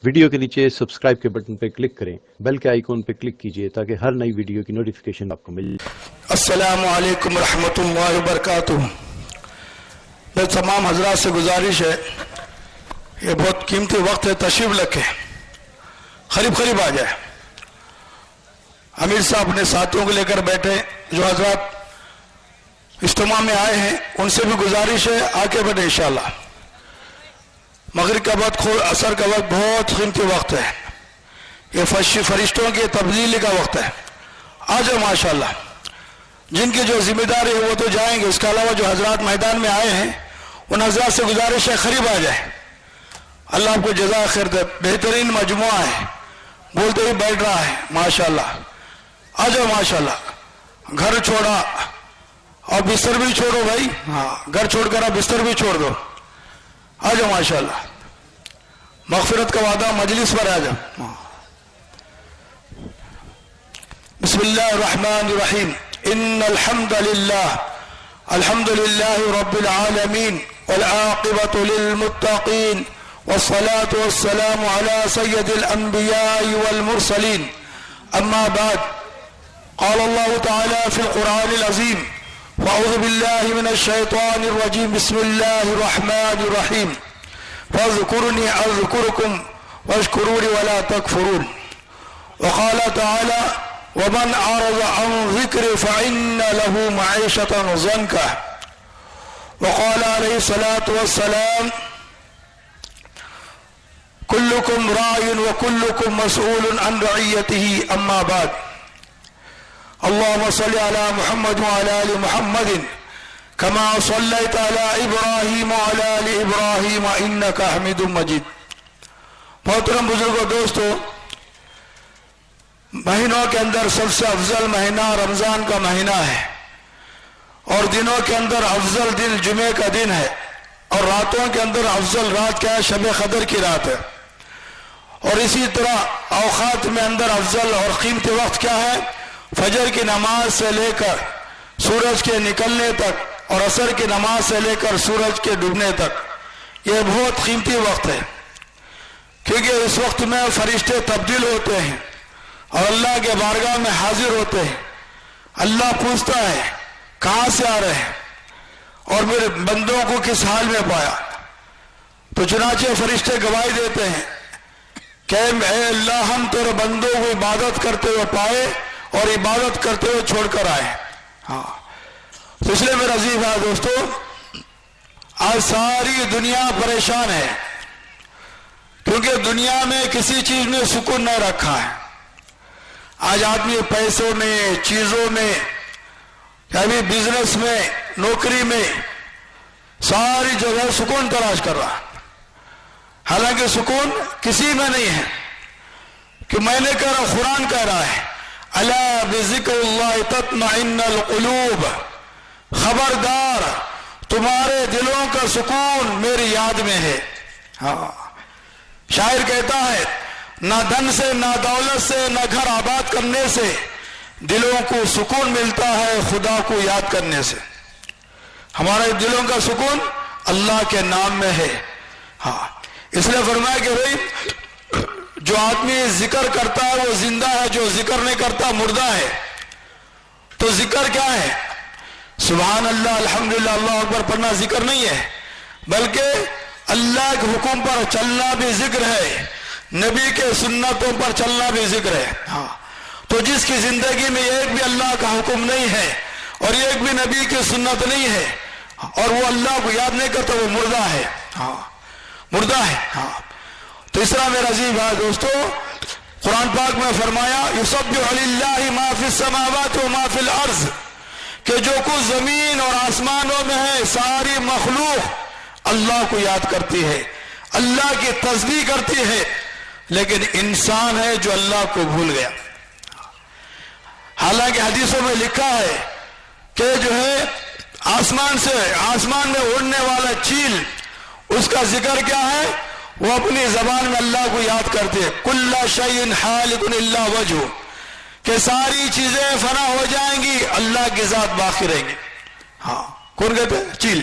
Video کے نیچے subscribe کے بٹن پہ کلک کریں، بیل کے آئیکن پہ کلک کیجئے تاکہ ہر نئی ویڈیو کی نوٹیفیکیشن آپ کو مل جائے۔ السلام علیکم ورحمۃ اللہ وبرکاتہ۔ میں تمام حضرات سے گزارش ہے، یہ بہت قیمتی وقت ہے، تشریف رکھیں، قریب آ جائے۔ امیر صاحب اپنے ساتھیوں کو لے کر بیٹھے، جو حضرات اجتماع میں آئے ہیں ان سے بھی گزارش ہے آگے بڑھیں انشاءاللہ۔ مغرب کا وقت، عصر کا وقت بہت قیمتی وقت ہے، یہ فرشتوں کی تبدیلی کا وقت ہے۔ آ جاؤ ماشاءاللہ، جن کی جو ذمہ داری ہے وہ تو جائیں گے، اس کے علاوہ جو حضرات میدان میں آئے ہیں ان حضرات سے گزارش ہے قریب آ جائے۔ اللہ آپ کو جزائے خیر دے، بہترین مجموعہ ہے، بولتے ہی بیٹھ رہا ہے ماشاءاللہ۔ آ جاؤ ماشاءاللہ، گھر چھوڑا اور بستر بھی چھوڑو بھائی، ہاں گھر چھوڑ کر آپ بستر بھی چھوڑ دو، آ جاؤ ماشاءاللہ، مغفرت کا وعدہ مجلس پر آ جاؤ۔ بسم اللہ الرحمن الرحیم، ان الحمد للہ رب العالمین والعاقبۃ للمتقین والصلاة والسلام على سید الانبیاء والمرسلین، اما بعد، قال اللہ تعالی فی القرآن العظیم، فاعوذ باللہ من الشیطان الرجیم، بسم اللہ الرحمن الرحیم، فاذکرنی اذکرکم واشکرونی ولا تکفرون۔ وقال تعالی ومن اعرض عن ذکر فإن له معیشة ضنکا۔ وقال علیہ الصلاة والسلام کلکم راع وکلکم مسئول عن رعیته، اما بعد، اللهم صل على محمد وعلى آل محمد كما صليت على إبراهيم وعلى آل إبراهيم إنك حميد مجيد۔ محترم بزرگوں، دوستو، مہینوں کے اندر سب سے افضل مہینہ رمضان کا مہینہ ہے، اور دنوں کے اندر افضل دن جمعے کا دن ہے، اور راتوں کے اندر افضل رات کیا ہے؟ شب قدر کی رات ہے۔ اور اسی طرح اوقات میں اندر افضل اور قیمتی وقت کیا ہے؟ فجر کی نماز سے لے کر سورج کے نکلنے تک، اور عصر کی نماز سے لے کر سورج کے ڈوبنے تک، یہ بہت قیمتی وقت ہے، کیونکہ اس وقت میں فرشتے تبدیل ہوتے ہیں اور اللہ کے بارگاہ میں حاضر ہوتے ہیں۔ اللہ پوچھتا ہے کہاں سے آ رہے ہیں اور میرے بندوں کو کس حال میں پایا؟ تو چنانچہ فرشتے گواہی دیتے ہیں کہ اے اللہ، ہم تیرے بندوں کو عبادت کرتے ہوئے پائے اور عبادت کرتے ہوئے چھوڑ کر آئے۔ ہاں، تو اس لیے میرا عزیز بھائی دوستو، آج ساری دنیا پریشان ہے، کیونکہ دنیا میں کسی چیز میں سکون نہیں رکھا ہے۔ آج آدمی پیسوں میں، چیزوں میں، یعنی بزنس میں، نوکری میں، ساری جگہ سکون تلاش کر رہا ہے، حالانکہ سکون کسی میں نہیں ہے۔ کہ میں نے کہا، قرآن کہہ رہا ہے الا بذکر اللہ تطمئن القلوب، خبردار تمہارے دلوں کا سکون میری یاد میں ہے۔ ہاں، شاعر کہتا ہے نہ دھن سے، نہ دولت سے، نہ گھر آباد کرنے سے دلوں کو سکون ملتا ہے خدا کو یاد کرنے سے۔ ہمارے دلوں کا سکون اللہ کے نام میں ہے۔ ہاں، اس لیے فرمایا کہ بھئی جو آدمی ذکر کرتا ہے وہ زندہ ہے، جو ذکر نہیں کرتا مردہ ہے۔ تو ذکر کیا ہے؟ سبحان اللہ، الحمدللہ، اللہ اکبر پڑھنا ذکر نہیں ہے، بلکہ اللہ کے حکم پر چلنا بھی ذکر ہے، نبی کے سنتوں پر چلنا بھی ذکر ہے۔ ہاں، تو جس کی زندگی میں ایک بھی اللہ کا حکم نہیں ہے اور ایک بھی نبی کی سنت نہیں ہے اور وہ اللہ کو یاد نہیں کرتا، وہ مردہ ہے۔ ہاں، مردہ ہے۔ ہاں، تو اس طرح میرا عزیز بھائی دوستو، قرآن پاک میں فرمایا یسبح للہ ما فی السماوات و ما فی الارض، کہ جو کچھ زمین اور آسمانوں میں ہے ساری مخلوق اللہ کو یاد کرتی ہے، اللہ کی تسبیح کرتی ہے، لیکن انسان ہے جو اللہ کو بھول گیا۔ حالانکہ حدیثوں میں لکھا ہے کہ جو ہے آسمان میں اڑنے والا چیل، اس کا ذکر کیا ہے؟ وہ اپنی زبان میں اللہ کو یاد کرتے ہیں، کل شیء حالق الا وجہ، کہ ساری چیزیں فنا ہو جائیں گی، اللہ کی ذات باقی رہیں گی۔ ہاں، کون کہتے ہیں؟ چیل۔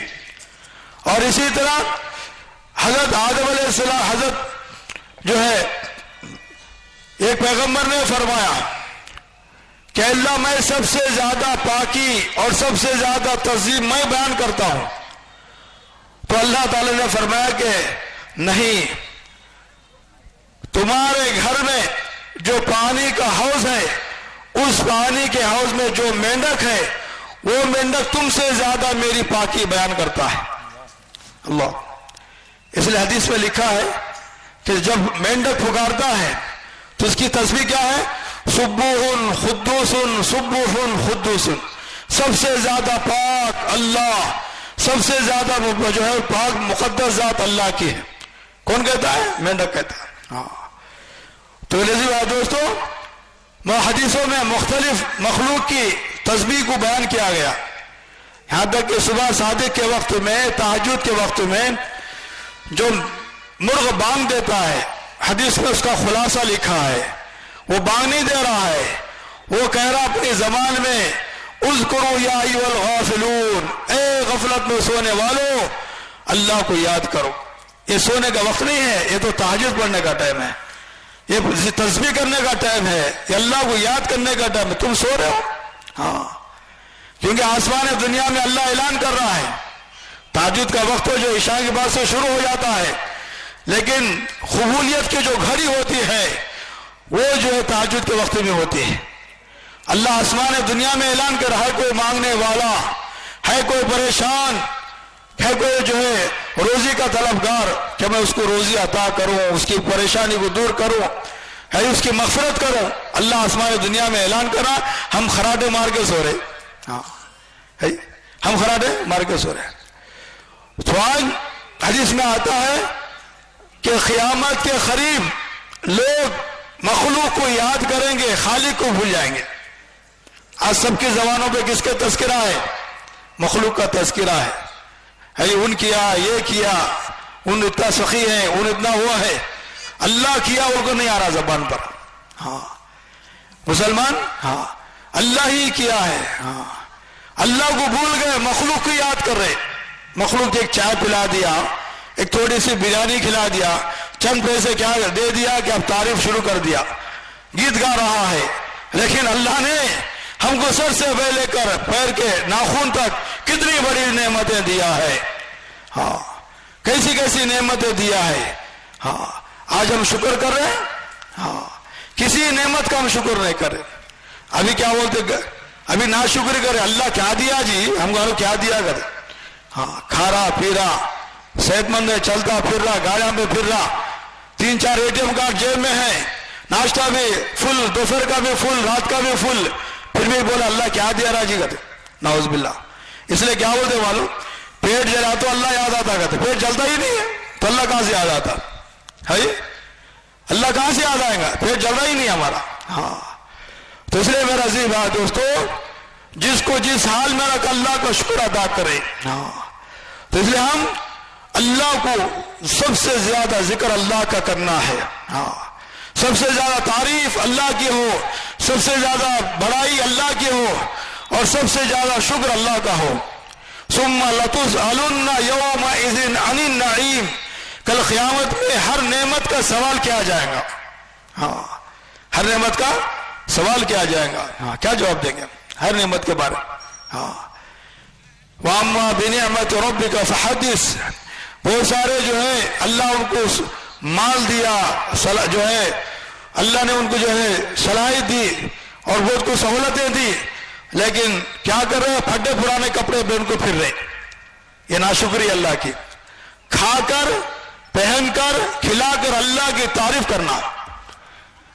اور اسی طرح حضرت آدم علیہ السلام، حضرت جو ہے ایک پیغمبر نے فرمایا کہ اللہ میں سب سے زیادہ پاکی اور سب سے زیادہ تہذیب میں بیان کرتا ہوں، تو اللہ تعالی نے فرمایا کہ نہیں، تمہارے گھر میں جو پانی کا حوض ہے اس پانی کے حوض میں جو مینڈک ہے وہ مینڈک تم سے زیادہ میری پاکی بیان کرتا ہے۔ اللہ، اس لیے حدیث میں لکھا ہے کہ جب مینڈک پکارتا ہے تو اس کی تسبیح کیا ہے؟ سبوح قدوس سبوح قدوس، سب سے زیادہ پاک اللہ، سب سے زیادہ جو ہے پاک مقدس ذات اللہ کی ہے۔ کون کہتا ہے؟ مینڈک کہتا ہے۔ ہاں، تو لذیذ بات دوستو، حدیثوں میں مختلف مخلوق کی تسبیح کو بیان کیا گیا، یہاں تک کہ صبح صادق کے وقت میں، تہجد کے وقت میں جو مرغ بانگ دیتا ہے، حدیث میں اس کا خلاصہ لکھا ہے، وہ بانگ نہیں دے رہا ہے، وہ کہہ رہا اپنی زبان میں اذکروا یا ایھا الغافلون، اے غفلت میں سونے والو اللہ کو یاد کرو۔ یہ سونے کا وقت نہیں ہے، یہ تو تہجد پڑھنے کا ٹائم ہے، یہ تسبیح کرنے کا ٹائم ہے، یہ اللہ کو یاد کرنے کا ٹائم ہے۔ تم سو رہے ہو؟ ہاں، کیونکہ آسمان دنیا میں اللہ اعلان کر رہا ہے، تہجد کا وقت جو عشاء کے بعد سے شروع ہو جاتا ہے، لیکن قبولیت کی جو گھڑی ہوتی ہے وہ جو ہے تہجد کے وقت میں ہوتی ہے۔ اللہ آسمان دنیا میں اعلان کر رہا ہے، کوئی مانگنے والا ہے، کوئی پریشان ہے، کوئی جو ہے روزی کا طلبگار کہ میں اس کو روزی عطا کروں، اس کی پریشانی کو دور کروں، ہے اس کی مغفرت کروں، اللہ آسمان دنیا میں اعلان کر رہا، ہم خراٹے مار کے سو رہے، ہاں ہم خراٹے مار کے سو رہے۔ تو آج حدیث میں آتا ہے کہ قیامت کے قریب لوگ مخلوق کو یاد کریں گے، خالق کو بھول جائیں گے۔ آج سب کی زبانوں پہ کس کا تذکرہ ہے؟ مخلوق کا تذکرہ ہے، ان کیا، یہ کیا، ان اتنا سخی ہے، ان اتنا ہوا ہے، اللہ کیا ان کو نہیں آ رہا زبان پر۔ ہاں مسلمان، ہاں اللہ ہی کیا ہے، ہاں اللہ کو بھول گئے، مخلوق کو یاد کر رہے۔ مخلوق کو ایک چائے پلا دیا، ایک تھوڑی سی بریانی کھلا دیا، چند پیسے کیا دے دیا کہ اب تعریف شروع کر دیا، گیت گا رہا ہے، لیکن اللہ نے ہم کو سر سے لے کر پیر کے ناخن تک کتنی بڑی نعمتیں دیا ہے، ہاں کیسی کیسی نعمتیں دیا ہے۔ ہاں آج ہم شکر کر رہے ہیں؟ ہاں کسی نعمت کا ہم شکر نہیں کر رہے۔ ابھی کیا بولتے، ابھی ناشکری کرے، اللہ کیا دیا جی ہم کو، کیا دیا کرے، ہاں کھا رہا پی رہا، صحت مند ہے، چلتا پھر رہا، گاڑیاں پہ پھر رہا، 3-4 ATM کارڈ جیب میں ہے، ناشتہ بھی فل، دوپہر کا بھی فل، رات کا بھی فل، پھر بھی بولا اللہ کیا دیا رہا جی کہتے، نعوذ باللہ۔ اس لیے کیا بولتے معلوم، پیٹ جلا تو اللہ یاد آتا کہتے، پیٹ جلتا ہی نہیں ہے تو اللہ کہاں سے یاد آتا ہے؟ اللہ کہاں سے یاد آئے گا، پیٹ جل رہا ہی نہیں ہمارا۔ ہاں تو اس لیے میرا عزیز بھائی دوستو، جس کو جس حال میں رکھ اللہ کا شکر ادا کرے۔ ہاں تو اس لیے ہم اللہ کو سب سے زیادہ ذکر اللہ کا کرنا ہے، ہاں سب سے زیادہ تعریف اللہ کی ہو، سب سے زیادہ بڑائی اللہ کی ہو، اور سب سے زیادہ شکر اللہ کا ہو۔ ثم لتسألن یومئذ عن النعیم، کل قیامت میں ہر نعمت کا سوال کیا جائے گا، ہاں ہر نعمت کا سوال کیا جائے گا، ہاں کیا جواب دیں گے ہر نعمت کے بارے میں۔ ہاں وَأَمَّا بِنِعْمَةِ رَبِّكَ فَحَدِّثْ، بہت سارے جو ہے اللہ ان کو مال دیا، جو ہے اللہ نے ان کو جو ہے صلاحیت دی اور بہت کو سہولتیں دی، لیکن کیا کر رہے ہیں، پھٹے پرانے کپڑے پہن کو پھر رہے، یہ ناشکری اللہ کی۔ کھا کر، پہن کر، کھلا کر اللہ کی تعریف کرنا،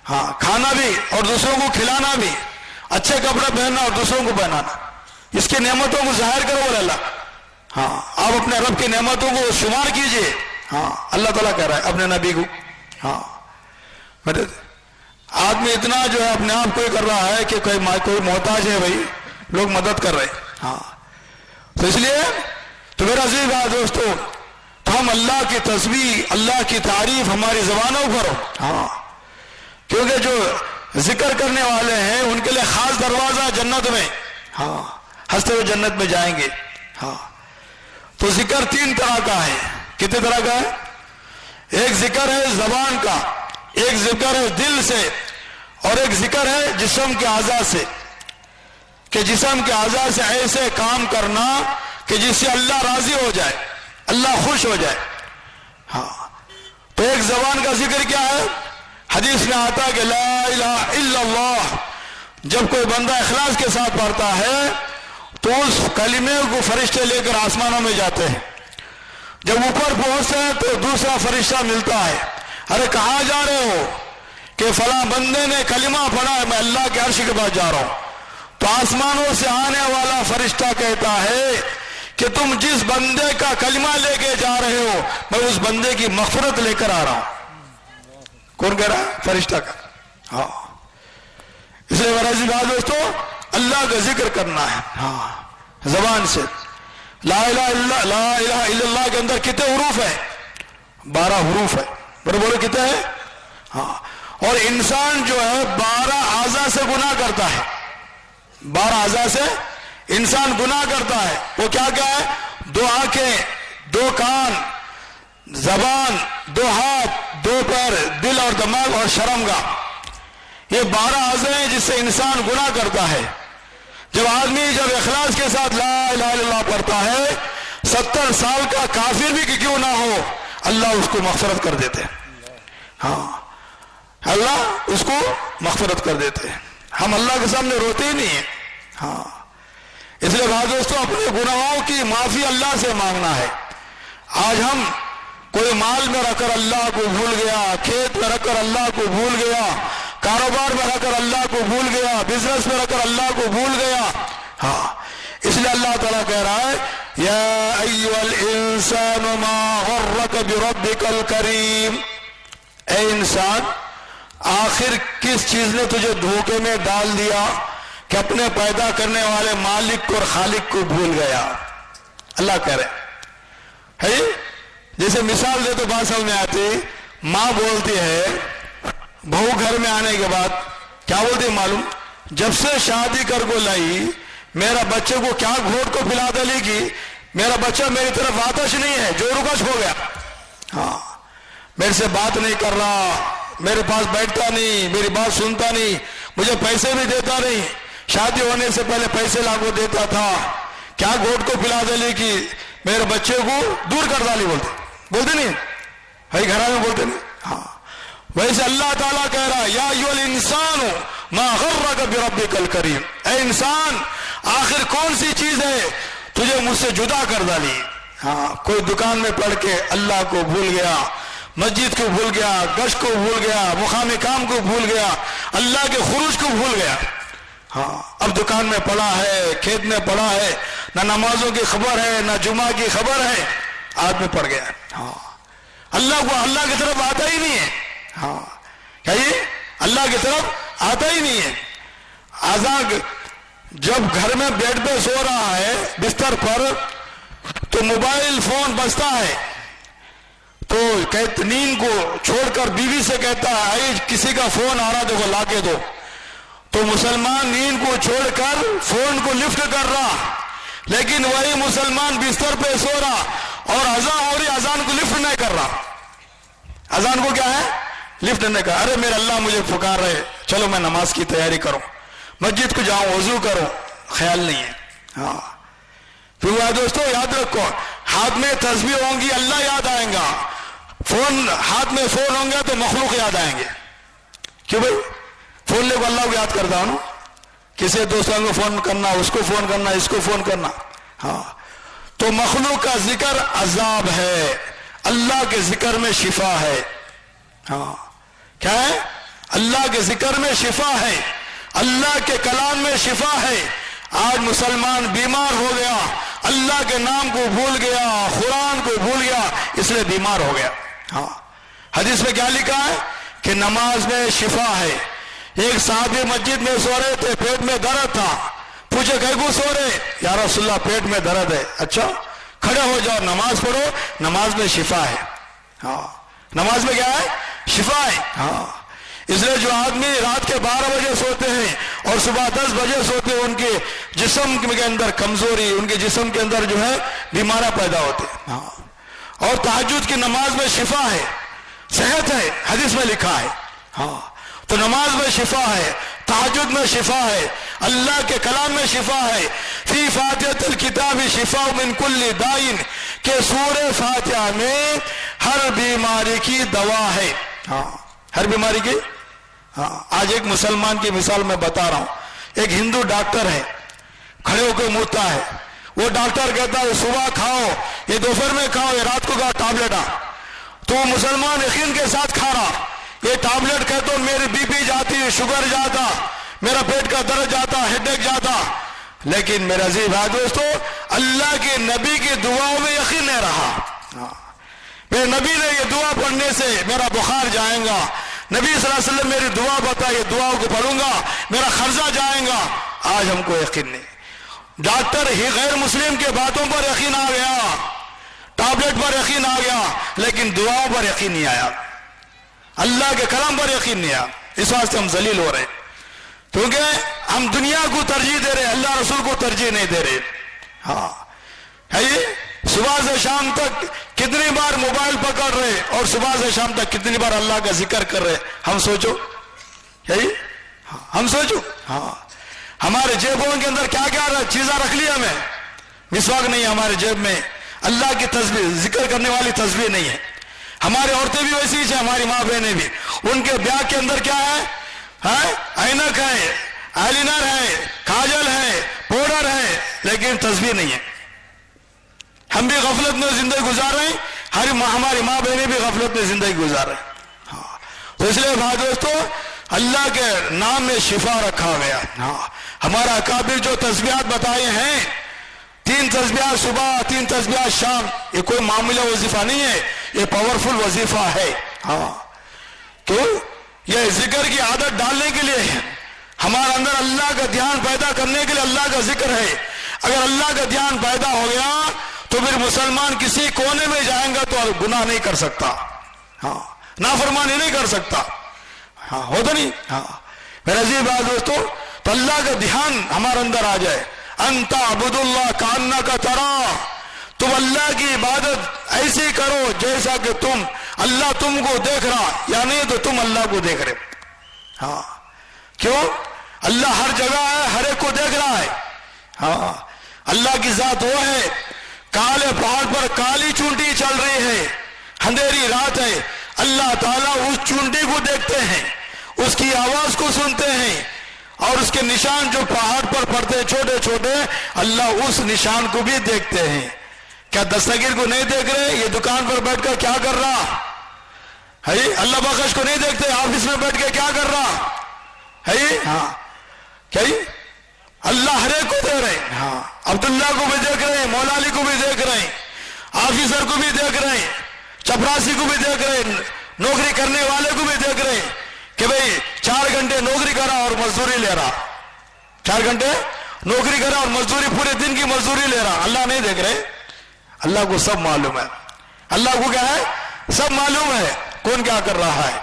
ہاں کھانا بھی اور دوسروں کو کھلانا بھی، اچھے کپڑے پہننا اور دوسروں کو پہنانا، اس کی نعمتوں کو ظاہر کرو بولے اللہ۔ ہاں آپ اپنے رب کی نعمتوں کو شمار کیجئے، ہاں اللہ تعالیٰ کہہ رہا ہے اپنے نبی کو۔ ہاں آدمی اتنا جو ہے اپنے آپ کو ہی کر رہا ہے کہ کوئی محتاج ہے، بھائی لوگ مدد کر رہے ہیں۔ ہاں تو اس لیے تو میرا عزیز بھائی دوستو، تو ہم اللہ کی تسبیح، اللہ کی تعریف ہماری زبانوں پر ہو، ہاں کیونکہ جو ذکر کرنے والے ہیں ان کے لیے خاص دروازہ جنت میں، ہاں ہنستے ہوئے جنت میں جائیں گے۔ ہاں تو ذکر 3 طرح کا ہے، کتنے طرح کا ہے؟ ایک ذکر ہے زبان کا، ایک ذکر ہے دل سے اور ایک ذکر ہے جسم کے اعضاء سے، کہ جسم کے اعضاء سے ایسے کام کرنا کہ جس سے اللہ راضی ہو جائے، اللہ خوش ہو جائے. ہاں تو ایک زبان کا ذکر کیا ہے؟ حدیث میں آتا ہے کہ لا الہ الا اللہ جب کوئی بندہ اخلاص کے ساتھ پڑھتا ہے تو اس کلمے کو فرشتے لے کر آسمانوں میں جاتے ہیں. جب اوپر پہنچتے ہیں تو دوسرا فرشتہ ملتا ہے، ارے کہاں جا رہے ہو؟ کہ فلاں بندے نے کلمہ پڑھا ہے، میں اللہ کے عرش کے پاس جا رہا ہوں. تو آسمانوں سے آنے والا فرشتہ کہتا ہے کہ تم جس بندے کا کلمہ لے کے جا رہے ہو میں اس بندے کی مغفرت لے کر آ رہا ہوں. کون کہہ رہا ہے؟ فرشتہ کا. ہاں اس لیے میرا عزیز دوستو اللہ کا ذکر کرنا ہے ہاں زبان سے. لا الہ الا اللہ کے اندر کتنے حروف ہیں؟ 12 حروف ہے. بولو کتنے ہیں؟ ہاں اور انسان جو ہے 12 اعضاء سے گناہ کرتا ہے. 12 اعضاء سے انسان گناہ کرتا ہے. وہ کیا کیا ہے؟ 2 آنکھیں، 2 کان، زبان، 2 ہاتھ، 2 پیر، دل اور دماغ اور شرمگاہ. یہ 12 اعضاء ہیں جس سے انسان گناہ کرتا ہے. جب آدمی جب اخلاص کے ساتھ لا الہ الا اللہ پڑھتا ہے 70 سال کا کافر بھی کیوں نہ ہو اللہ اس کو مغفرت کر دیتے ہیں. ہاں اللہ اس کو مغفرت کر دیتے ہیں. ہم اللہ کے سامنے روتے ہی نہیں ہیں. ہاں اس لیے بھائی دوستوں اپنے گناہوں کی معافی اللہ سے مانگنا ہے. آج ہم کوئی مال میں رکھ کر اللہ کو بھول گیا، کھیت میں رکھ کر اللہ کو بھول گیا، کاروبار میں رکھ کر اللہ کو بھول گیا، بزنس میں رکھ کر اللہ کو بھول گیا. ہاں اس لیے اللہ تعالیٰ کہہ رہا ہے یا ایھا الانسان ما غرک بربک الکریم. اے انسان آخر کس چیز نے تجھے دھوکے میں ڈال دیا کہ اپنے پیدا کرنے والے مالک کو اور خالق کو بھول گیا. اللہ کہہ رہے ہے جیسے مثال دے تو بات سمجھ میں آتی. ماں بولتی ہے بہو گھر میں آنے کے بعد کیا بولتی ہے معلوم؟ جب سے شادی کر کو لائی میرا بچے کو کیا گھوٹ کو پلا دلی کی، میرا بچہ میری طرف آتش نہیں ہے، جو رکش ہو گیا. ہاں میرے سے بات نہیں کر رہا، میرے پاس بیٹھتا نہیں، میری بات سنتا نہیں، مجھے پیسے بھی دیتا نہیں، شادی ہونے سے پہلے پیسے لاگو دیتا تھا، کیا گھوٹ کو پلا دلی کی میرے بچے کو دور کر ڈالی. بولتے نہیں بھائی گھر میں بولتے نہیں. ہاں ویسے اللہ تعالیٰ کہہ رہا یا ایھا الانسان ما غرک بربک الکریم. اے انسان آخر کون سی چیز ہے تجھے مجھ سے جدا کر ڈالی؟ ہاں کوئی دکان میں پڑھ کے اللہ کو بھول گیا، مسجد کو بھول گیا، گشت کو بھول گیا، مقام کام کو بھول گیا، اللہ کے خروج کو بھول گیا. ہاں اب دکان میں پڑا ہے، کھیت میں پڑا ہے، نہ نمازوں کی خبر ہے نہ جمعہ کی خبر ہے، آدمی پڑ گیا. ہاں اللہ کو اللہ کی طرف آتا ہی نہیں ہے. ہاں کیا یہ اللہ کی طرف آتا ہی نہیں ہے. آزاد جب گھر میں بیڈ پہ سو رہا ہے بستر پر تو موبائل فون بجتا ہے تو نیند کو چھوڑ کر بیوی سے کہتا ہے کسی کا فون آ رہا دیکھو لا کے دو. تو مسلمان نیند کو چھوڑ کر فون کو لفٹ کر رہا، لیکن وہی مسلمان بستر پہ سو رہا اور اذان ہو رہی، اذان کو لفٹ نہیں کر رہا. اذان کو کیا ہے؟ لفٹ نہیں کر. ارے میرا اللہ مجھے پکار رہے، چلو میں نماز کی تیاری کروں، مسجد کو جاؤں، وضو کروں، خیال نہیں ہے. ہاں پھر دوستو یاد رکھو ہاتھ میں تسبیح ہوں گی اللہ یاد آئیں گا، فون ہاتھ میں فون ہوں گے تو مخلوق یاد آئیں گے. کیوں بھائی فون لے کو اللہ کو یاد کرتا ہوں، کسی دوستوں کو فون کرنا، اس کو فون کرنا، اس کو فون کرنا. ہاں تو مخلوق کا ذکر عذاب ہے، اللہ کے ذکر میں شفا ہے. ہاں کیا ہے؟ اللہ کے ذکر میں شفا ہے، اللہ کے کلام میں شفا ہے. آج مسلمان بیمار ہو گیا، اللہ کے نام کو بھول گیا، قرآن کو بھول گیا، اس لیے بیمار ہو گیا. ہاں حدیث میں کیا لکھا ہے کہ نماز میں شفا ہے. ایک صحابی مسجد میں سو رہے تھے، پیٹ میں درد تھا، پوچھے کہیں کو سو رہے؟ یا رسول اللہ پیٹ میں درد ہے. اچھا کھڑے ہو جاؤ، نماز پڑھو، نماز میں شفا ہے. ہاں نماز میں کیا ہے؟ شفا ہے. ہاں اس لیے جو آدمی رات کے 12 بجے سوتے ہیں اور صبح 10 بجے سوتے ہیں ان کے جسم کے اندر کمزوری، ان کے جسم کے اندر جو ہے بیماریاں پیدا ہوتے ہیں. ہاں اور تہجد کی نماز میں شفا ہے، صحت ہے، حدیث میں لکھا ہے. ہاں تو نماز میں شفا ہے، تہجد میں شفا ہے، اللہ کے کلام میں شفا ہے. فی فاتحۃ الکتاب شفاء من کل داء، کہ سورہ فاتحہ میں ہر بیماری کی دوا ہے. ہاں ہر بیماری کی. ہاں آج ایک مسلمان کی مثال میں بتا رہا ہوں. ایک ہندو ڈاکٹر ہے، کھڑے ہو کے موتا ہے. وہ ڈاکٹر کہتا ہے صبح کھاؤ، یہ دوپہر میں کھاؤ، یہ رات کو کھاؤ ٹابلیٹ. تو وہ مسلمان یقین کے ساتھ کھا رہا. یہ ٹابلیٹ کہتا میری بی پی جاتی، شوگر جاتا، میرا پیٹ کا درد جاتا، ہیڈ ایک جاتا. لیکن میرے عزیز بھائی دوستو، اللہ کے نبی کی دعاؤں میں یقین نہیں رہا. میرے نبی نے یہ دعا پڑھنے سے میرا بخار جائے گا، نبی صلی اللہ علیہ وسلم میری دعا بتا، یہ دعاؤں کو پڑھوں گا میرا خرچہ جائے گا. آج ہم کو یقین نہیں. ڈاکٹر ہی غیر مسلم کے باتوں پر یقین آ گیا، ٹابلیٹ پر یقین آ گیا، لیکن دعاؤں پر یقین نہیں آیا، اللہ کے کلام پر یقین نہیں آیا. اس واسطے ہم ذلیل ہو رہے، کیونکہ ہم دنیا کو ترجیح دے رہے، اللہ رسول کو ترجیح نہیں دے رہے. ہاں ہے یہ صبح سے شام تک کتنی بار موبائل پکڑ رہے اور صبح سے شام تک کتنی بار اللہ کا ذکر کر رہے. ہم سوچو ہے یہ، ہم سوچو. ہاں ہمارے جیبوں کے اندر کیا کیا چیزیں رکھ لی ہمیں. مسواک نہیں ہے ہمارے جیب میں، اللہ کی تسبیح ذکر کرنے والی تسبیح نہیں ہے. ہماری عورتیں بھی ویسی ہیں، ہماری ماں بہنیں بھی، ان کے بیاگ کے اندر کیا ہے؟ اینک ہے، آئلینر ہے، کاجل ہے، پاؤڈر ہے، لیکن تسبیح نہیں ہے. ہم بھی غفلت میں زندگی گزار رہے ہیں، ہماری ماں بہنیں بھی غفلت میں زندگی گزار رہے ہیں. ہاں تو اس لیے بھائی دوستو، اللہ کے نام میں شفا رکھا گیا. ہاں ہمارا اکابر جو تسبیحات بتائے ہیں، 3 تسبیحات صبح، 3 تسبیحات شام، یہ کوئی معمولی وظیفہ نہیں ہے، یہ پاورفل وظیفہ ہے. ہاں کیوں؟ یہ ذکر کی عادت ڈالنے کے لیے ہے، ہمارے اندر اللہ کا دھیان پیدا کرنے کے لیے اللہ کا ذکر ہے. اگر اللہ کا دھیان پیدا ہو گیا تو پھر مسلمان کسی کونے میں جائیں گا تو گناہ نہیں کر سکتا، ہاں نافرمانی نہیں کر سکتا. ہاں ہوتا نہیں. ہاں میرے عزیز بھائی دوستو، تو اللہ کا دھیان ہمارے اندر آ جائے. انت عبد اللہ کانک ترا، تم اللہ کی عبادت ایسی کرو جیسا کہ تم اللہ تم کو دیکھ رہا، یا نہیں تو تم اللہ کو دیکھ رہے. ہاں کیوں؟ اللہ ہر جگہ ہے، ہر ایک کو دیکھ رہا ہے. ہاں اللہ کی ذات وہ ہے، کالے پہاڑ پر کالی چونٹی چل رہی ہے، اندھیری رات ہے، اللہ تعالیٰ اس چونٹی کو دیکھتے ہیں، اس کی آواز کو سنتے ہیں، اور اس کے نشان جو پہاڑ پر پڑتے ہیں چھوٹے چھوٹے، اللہ اس نشان کو بھی دیکھتے ہیں. کیا دستگیر کو نہیں دیکھ رہے؟ یہ دکان پر بیٹھ کر کیا کر رہا ہے؟ اللہ بخش کو نہیں دیکھتے آفس میں بیٹھ کے کیا کر رہا ہے؟ ہاں کیا اللہ ہر ایک کو دیکھ رہے ہیں. ہاں عبداللہ کو بھی دیکھ رہے ہیں، مولا علی کو بھی دیکھ رہے ہیں، آفیسر کو بھی دیکھ رہے ہیں، چپراسی کو بھی دیکھ رہے ہیں، نوکری کرنے والے کو بھی دیکھ رہے ہیں کہ بھئی 4 گھنٹے نوکری کرا اور مزدوری لے رہا، 4 گھنٹے نوکری کرا اور مزدوری پورے دن کی مزدوری لے رہا. اللہ نہیں دیکھ رہے؟ اللہ کو سب معلوم ہے. اللہ کو کیا ہے؟ سب معلوم ہے کون کیا کر رہا ہے،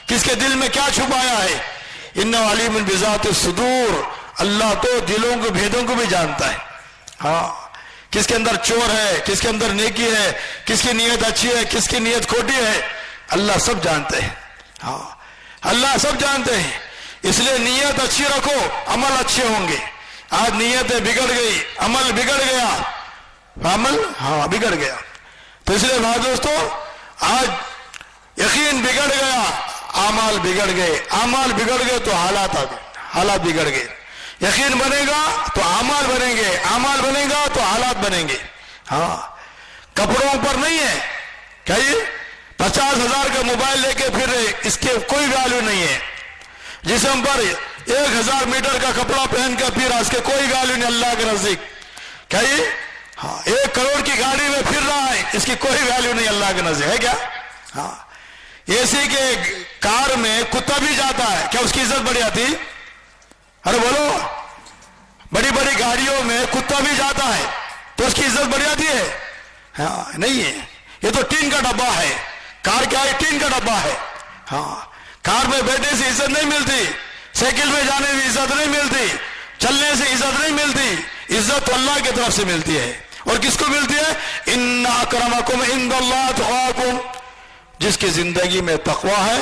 کس کے دل میں کیا چھپایا ہے. انہ علیم بذات الصدور، اللہ تو دلوں کو بھیدوں کو بھی جانتا ہے. ہاں کس کے اندر چور ہے، کس کے اندر نیکی ہے، کس کی نیت اچھی ہے، کس کی نیت کھوٹی ہے، اللہ سب جانتے ہیں. ہاں اللہ سب جانتے ہیں. اس لیے نیت اچھی رکھو، عمل اچھے ہوں گے. آج نیتیں بگڑ گئی، عمل بگڑ گیا، عمل ہاں بگڑ گیا. تو اس لیے بھائی دوستو، آج یقین بگڑ گیا، اعمال بگڑ گئے، اعمال بگڑ گئے تو حالات آ گئے، حالات بگڑ گئے. یقین بنے گا تو اعمال بنیں گے، اعمال بنے گا تو حالات بنیں گے. ہاں کپڑوں پر نہیں ہے کیا یہ 50,000 کا موبائل لے کے پھر اس کے کوئی ویلیو نہیں ہے. جسم پر 1000 میٹر کا کپڑا پہن کر پھر اس کے کوئی ویلیو نہیں اللہ کے نزدیک. کیا یہ ہاں 1 کروڑ کی گاڑی میں پھر رہا ہے، اس کی کوئی ویلیو نہیں اللہ کے نزدیک ہے. کیا ہاں اسی کے کار میں کتا بھی جاتا ہے، کیا اس کی عزت بڑھ جاتی؟ ارے بولو، بڑی بڑی گاڑیوں میں کتا بھی جاتا ہے تو اس کی عزت بڑھ جاتی ہے؟ ہاں نہیں ہے. یہ تو ٹین کا ڈبہ ہے. کار کیا ہے؟ ٹین کا ڈبہ ہے. ہاں کار میں بیٹھنے سے عزت نہیں ملتی، سائیکل میں جانے سے عزت نہیں ملتی، چلنے سے عزت نہیں ملتی. عزت تو اللہ کی طرف سے ملتی ہے. اور کس کو ملتی ہے؟ ان اکرمکم عند اللہ اتقاکم. جس کی زندگی میں تقوی ہے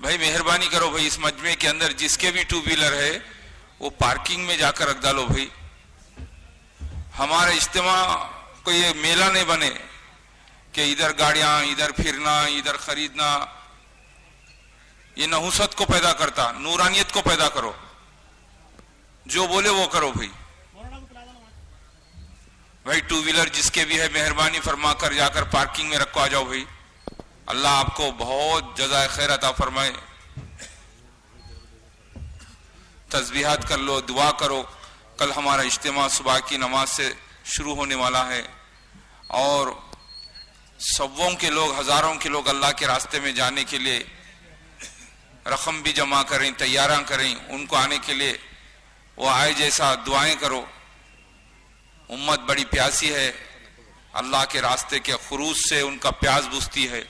بھائی مہربانی کرو بھائی اس مجمع کے اندر جس کے بھی 2 ویلر ہے وہ پارکنگ میں جا کر رکھ ڈالو بھائی. ہمارا اجتماع کوئی یہ میلہ نہیں بنے کہ ادھر گاڑیاں ادھر پھرنا ادھر خریدنا. یہ نحوست کو پیدا کرتا، نورانیت کو پیدا کرو. جو بولے وہ کرو بھائی. بھائی 2 ویلر جس کے بھی ہے مہربانی فرما کر جا کر پارکنگ میں رکھو، آ جاؤ بھائی. اللہ آپ کو بہت جزائے خیر عطا فرمائے. تسبیحات کر لو، دعا کرو. کل ہمارا اجتماع صبح کی نماز سے شروع ہونے والا ہے اور سووں کے لوگ، ہزاروں کے لوگ اللہ کے راستے میں جانے کے لیے رقم بھی جمع کریں، تیاریاں کریں ان کو آنے کے لیے. وہ آئے جیسا دعائیں کرو. امت بڑی پیاسی ہے، اللہ کے راستے کے خروج سے ان کا پیاس بجھتی ہے.